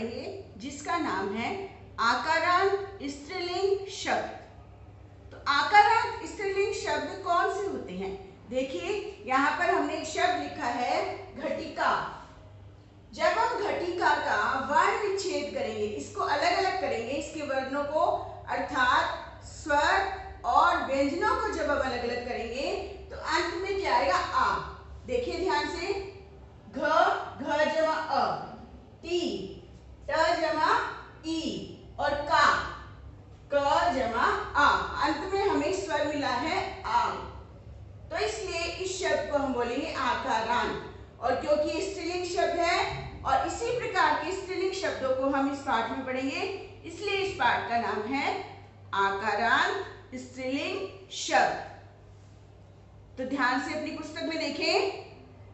पढ़ेंगे जिसका नाम है आकारांत स्त्रीलिंग शब्द। तो आकारांत स्त्रीलिंग शब्द कौन से होते हैं? देखिए यहाँ पर हमने एक शब्द लिखा है घटिका। जब हम घटिका का वर्ण विच्छेद करेंगे, इसको अलग अलग करेंगे, इसके वर्णों को अर्थात स्वर और व्यंजनों को जब हम अलग अलग करेंगे तो अंत में क्या आएगा? आ। देखिए ध्यान से, घ जमा अ, टी ट जमा ई और का क जमा आ, अंत में हमें स्वर मिला है आ। तो इसलिए इस शब्द को हम बोलेंगे आकारांत। और क्योंकि ये स्त्रीलिंग शब्द है और इसी प्रकार के स्त्रीलिंग शब्दों को हम इस पाठ में पढ़ेंगे, इसलिए इस पाठ का नाम है आकारांत स्त्रीलिंग शब्द। तो ध्यान से अपनी पुस्तक में देखें,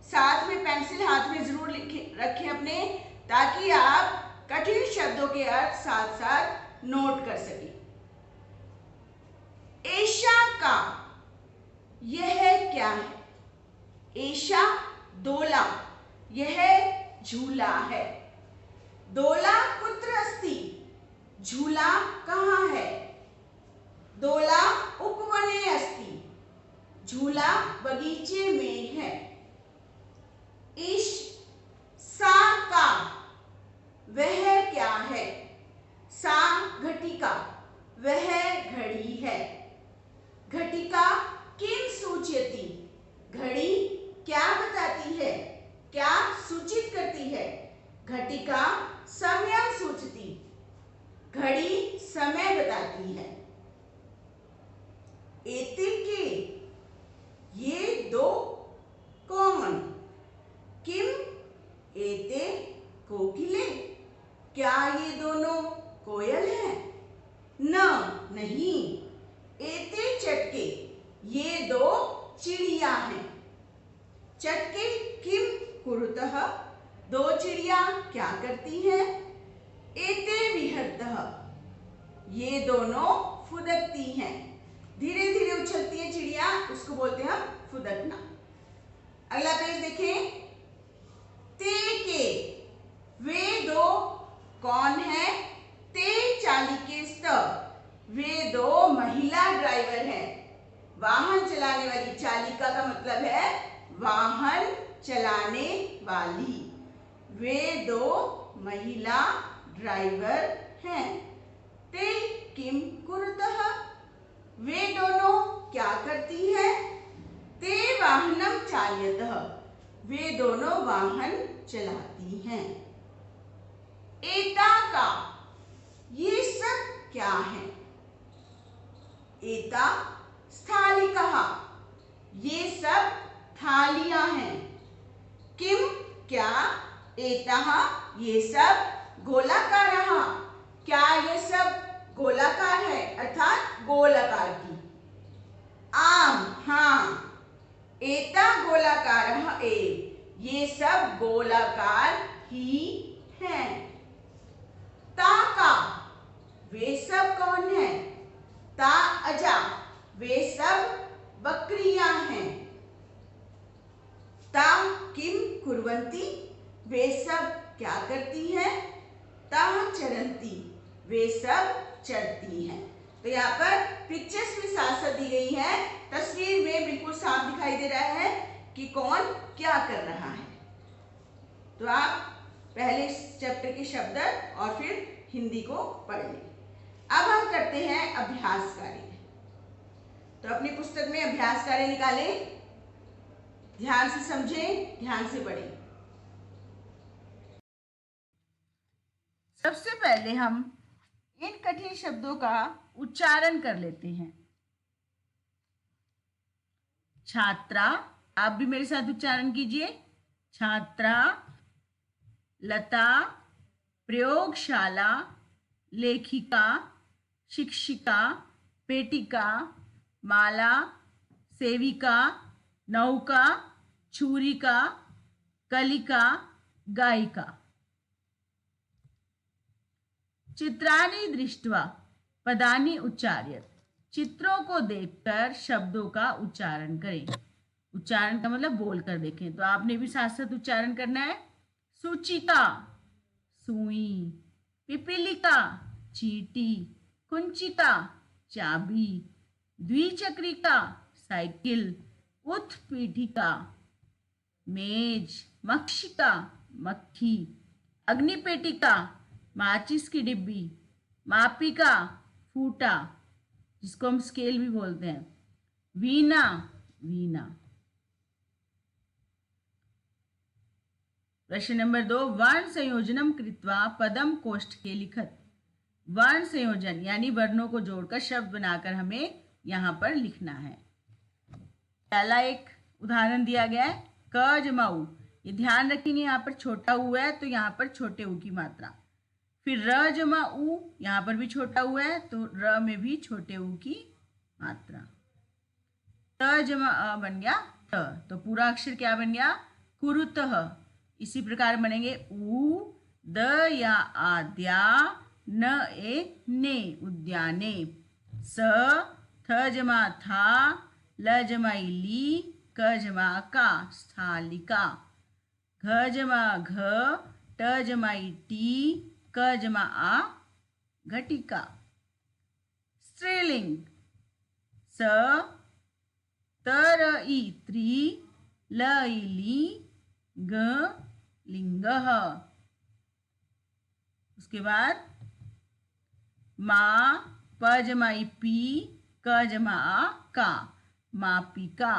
साथ में पेंसिल हाथ में जरूर रखें अपने, ताकि आप कठिन शब्दों के अर्थ साथ साथ नोट कर सकें। एशा का, यह क्या है? एशा दोला, यह झूला है। दोला कुत्र अस्ति, झूला कहाँ है? दोला उपवने अस्ति, झूला बगीचे में है। ईश सा का, वह क्या है? सा घटिका, वह घड़ी है। घटिका किम सूचयति, घड़ी क्या बताती है, क्या सूचित करती है? घटिका समयं सूचयति, घड़ी समय बताती है। एते के, ये दो कौन? किम एते कोकिले, क्या ये दोनों कोयल हैं? न नहीं। एते चटके, ये दो चिड़िया हैं। चटके किम कुरुतः, दो चिड़िया क्या करती हैं? एते विहरतः, ये दोनों फुदकती हैं। धीरे धीरे उछलती है चिड़िया, उसको बोलते हैं हम फुदकना। अगला पेज देखें। ते के, वे दो कौन है? ते चालिके स्त, वे दो महिला ड्राइवर हैं। वाहन चलाने वाली, चालिका का मतलब है वाहन चलाने वाली। वे दो महिला ड्राइवर हैं। ते किम कुरुतः, वे दोनों क्या करती हैं? ते वाहनम चालयतः, वे दोनों वाहन चलाती हैं। एता का, ये सब क्या है? एता स्थालिकाः, ये सब थालियां हैं। किम क्या? एताः, ये सब गोलाकारः, क्या ये सब गोलाकार है, अर्थात गोल आकार की। आम, हाँ। एता गोलाकारः एव, ये सब गोलाकार ही हैं। ताका, वे सब कौन है? ता अजा, वे सब बकरियां हैं। ता किम कुर्वन्ति, वे सब क्या करती हैं? ता चरन्ति, वे सब चढ़ती हैं। तो यहाँ पर पिक्चर्स में साथ साथ दी गई है, तस्वीर में बिल्कुल साफ दिखाई दे रहा है कि कौन क्या कर रहा है। तो आप पहले इस चैप्टर के शब्द और फिर हिंदी को पढ़ लें। अब हम करते हैं अभ्यास कार्य। तो अपनी पुस्तक में अभ्यास कार्य निकालें, ध्यान से समझें, ध्यान से पढ़ें। सबसे पहले हम इन कठिन शब्दों का उच्चारण कर लेते हैं। छात्रा, आप भी मेरे साथ उच्चारण कीजिए। छात्रा, लता, प्रयोगशाला, लेखिका, शिक्षिका, पेटिका, माला, सेविका, नौका, छुरिका, कलिका, गायिका। चित्राणि दृष्ट्वा पदानि उच्चार्य, चित्रों को देखकर शब्दों का उच्चारण करें। उच्चारण का मतलब बोल कर देखें। तो आपने भी साथ साथ उच्चारण करना है। सूचिका, सुई, पिपीलिका चींटी, कुंचिका चाबी, द्विचक्रिका साइकिल, उत्पीठिका मेज, मक्षिका मक्खी, अग्निपेटिका माचिस की डिब्बी, मापिका फूटा जिसको हम स्केल भी बोलते हैं, वीणा वीणा। प्रश्न नंबर 2, वर्ण संयोजनम कृत्वा पदम कोष्ठके लिखत। वर्ण संयोजन यानी वर्णों को जोड़कर शब्द बनाकर हमें यहां पर लिखना है। पहला एक उदाहरण दिया गया है क जमा उ। ये ध्यान रखेंगे यहाँ पर छोटा उ है तो यहाँ पर छोटे उ की मात्रा। फिर र जमा उ, यहाँ पर भी छोटा उ है तो र में भी छोटे उ की मात्रा। त जमा अ बन गया त, तो पूरा अक्षर क्या बन गया कुरुतः। इसी प्रकार बनेंगे उ, द या आद्या, न ए ने उद्याने, स, थ जमा था, ल जमा ली, क जमा का स्थालिका, घ जमा घ, ट जमा टी, क जमा आ घटिका। स्त्रीलिंग स, तर ई त्री, ल ई ली, ग लिंगः। उसके बाद मा, प जमा ई पी, क जमा आ का मापिका।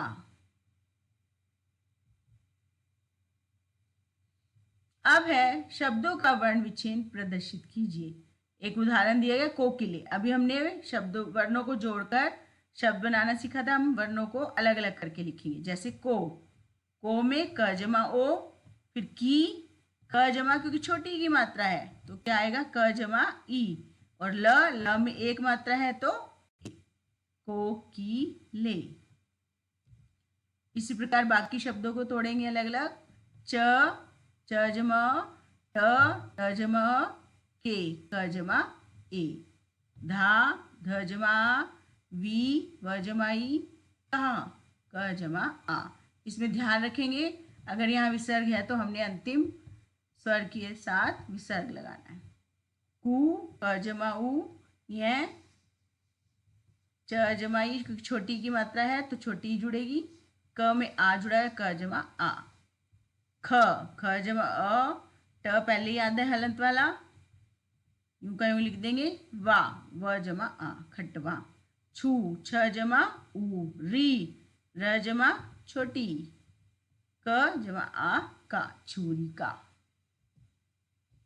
अब है शब्दों का वर्ण विच्छेद प्रदर्शित कीजिए। एक उदाहरण दिया गया कोकिले। अभी हमने शब्दों वर्णों को जोड़कर शब्द बनाना सीखा था। हम वर्णों को अलग अलग करके लिखेंगे। जैसे को में क जमा ओ, फिर की, क जमा क्योंकि छोटी की मात्रा है तो क्या आएगा क जमा ई, और ल में एक मात्रा है तो को की ले। इसी प्रकार बाकी शब्दों को तोड़ेंगे अलग अलग। च जमा ट जमा के, क जमा ए, धा, ध जमा वी, व जमा ई, कहा, क जमा आ। इसमें ध्यान रखेंगे अगर यहाँ विसर्ग है तो हमने अंतिम स्वर के साथ विसर्ग लगाना है। कु, क जमा उ, यह च जमा ई क्योंकि छोटी की मात्रा है तो छोटी जुड़ेगी। क में आ जुड़ा है, क जमा आ। ख जमा अ, ट पहले ही आता है हलंत वाला, यूं का यूं लिख देंगे वा, व जमा आ खटवा। छू, छ जमा उ, री, र जमा छोटी, क जमा आ का छुरी का।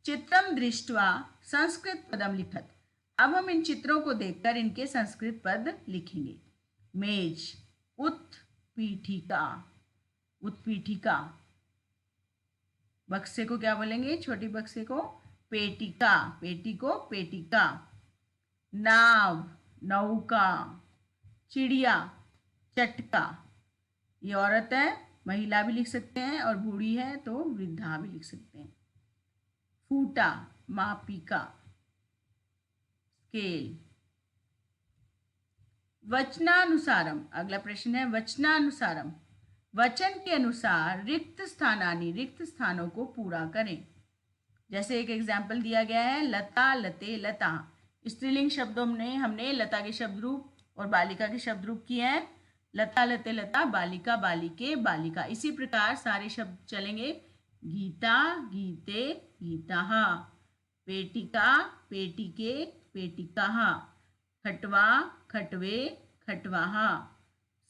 चित्रम दृष्ट्वा संस्कृत पदम लिखत। अब हम इन चित्रों को देखकर इनके संस्कृत पद लिखेंगे। मेज, उत्पीठिका, उत्पीठिका। बक्से को क्या बोलेंगे, छोटी बक्से को पेटिका, पेटी को पेटिका। नाव, नौका। चिड़िया, चटका। ये औरत है, महिला भी लिख सकते हैं, और बूढ़ी है तो वृद्धा भी लिख सकते हैं। फूटा, मापिका। स्केल। वचनानुसारम, अगला प्रश्न है वचनानुसारम। वचन के अनुसार रिक्त स्थानानि, रिक्त स्थानों को पूरा करें। जैसे एक एग्जाम्पल दिया गया है लता, लते, लता। स्त्रीलिंग शब्दों में हमने लता के शब्द रूप और बालिका के शब्द रूप किए हैं। लता, लते, लता, बालिका, बालिके, बालिका। इसी प्रकार सारे शब्द चलेंगे। गीता, गीते, गीताः। पेटिका, पेटिके, पेटिकाः। खटवा, खटवे, खटवाः।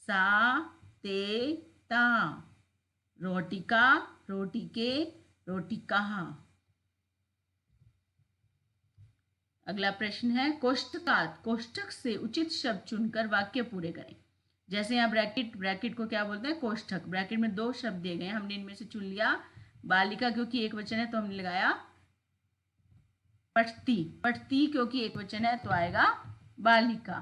सा, ते, ता। रोटिका, रोटिके, रोटिकाः। अगला प्रश्न है कोष्ठकात, कोष्ठक से उचित शब्द चुनकर वाक्य पूरे करें। जैसे यहाँ ब्रैकेट, ब्रैकेट को क्या बोलते हैं कोष्ठक। ब्रैकेट में दो शब्द दिए गए हैं, हमने इनमें से चुन लिया। बालिका क्योंकि एक वचन है तो हमने लगाया पठती, पठती क्योंकि एक वचन है तो आएगा बालिका।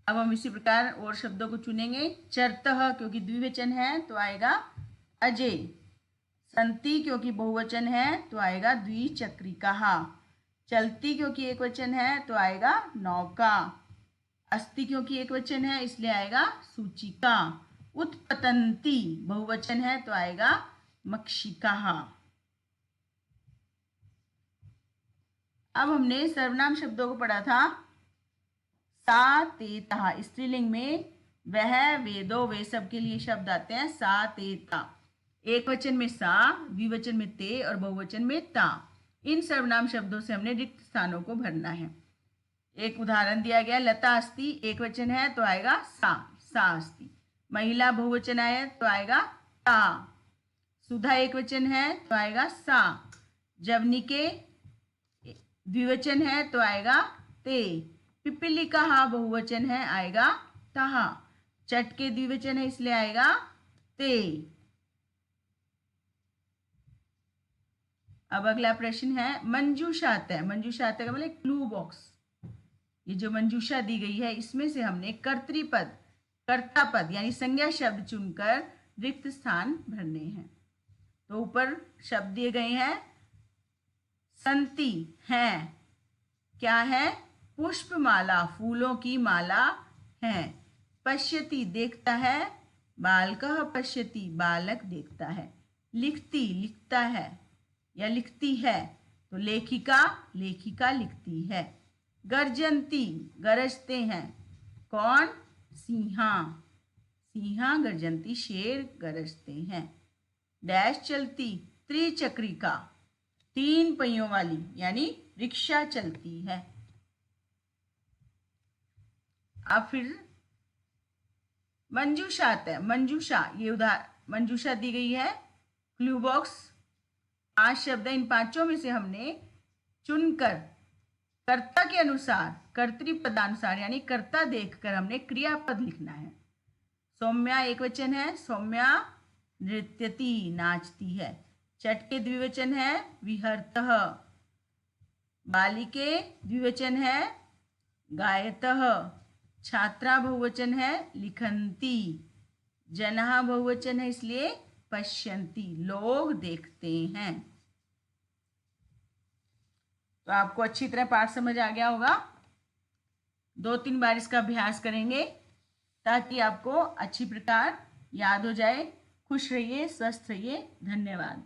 अब हम इसी प्रकार और शब्दों को चुनेंगे। चरतः क्योंकि द्विवचन है तो आएगा अजय। संति क्योंकि बहुवचन है तो आएगा द्विचक्रिकाः। चलती क्योंकि एक वचन है तो आएगा नौका। अस्ति क्योंकि एक वचन है इसलिए आएगा सूचिका। उत्पतंती बहुवचन है तो आएगा मक्षिकाः। अब हमने सर्वनाम शब्दों को पढ़ा था। सा ते ता, स्त्रीलिंग में वह वे दो वे सब के लिए शब्द आते हैं सा ते ता। एक वचन में सा, द्विवचन में ते और बहुवचन में ता। इन सर्वनाम शब्दों से हमने रिक्त स्थानों को भरना है। एक उदाहरण दिया गया, लता अस्ति एक वचन है तो आएगा सा अस्ति। महिला बहुवचन आए तो आएगा ता। सुधा एक वचन है तो आएगा सा। जवनिके द्विवचन है तो आएगा ते। पिपीलिका बहुवचन है आएगा तहा। चटके द्विवचन है इसलिए आएगा ते। अब अगला प्रश्न है मंजूषातः। मंजूषातः का मतलब क्लू बॉक्स। ये जो मंजूषा दी गई है इसमें से हमने कर्तृपद, कर्तापद यानी संज्ञा शब्द चुनकर रिक्त स्थान भरने हैं। तो ऊपर शब्द दिए गए हैं। संति है, क्या है? पुष्पमाला, फूलों की माला है। पश्यति देखता है, बालकः पश्यति, बालक देखता है। लिखती लिखता है या लिखती है, तो लेखिका लेखिका लिखती है। गर्जन्ति गरजते हैं, कौन? सिंहा, सिंहा गर्जन्ति, शेर गरजते हैं। डैश चलती, त्रिचक्रिका, तीन पहियों वाली यानी रिक्शा चलती है। अब फिर मंजूषातः, मंजूषा, ये मंजूषा दी गई है। क्लू बॉक्स 5 शब्द, इन 5 में से हमने चुनकर कर्ता के अनुसार, कर्तृपदानुसार यानी कर्ता देखकर हमने क्रियापद लिखना है। सौम्या एक वचन है, सौम्या नृत्यति नाचती है। चटके द्विवचन है, विहरतः। बालिके द्विवचन है, गायतः। छात्रा बहुवचन है, लिखन्ति। जनः बहुवचन है इसलिए पश्यन्ति, लोग देखते हैं। तो आपको अच्छी तरह पाठ समझ आ गया होगा। 2-3 बार इसका अभ्यास करेंगे ताकि आपको अच्छी प्रकार याद हो जाए। खुश रहिए, स्वस्थ रहिए। धन्यवाद।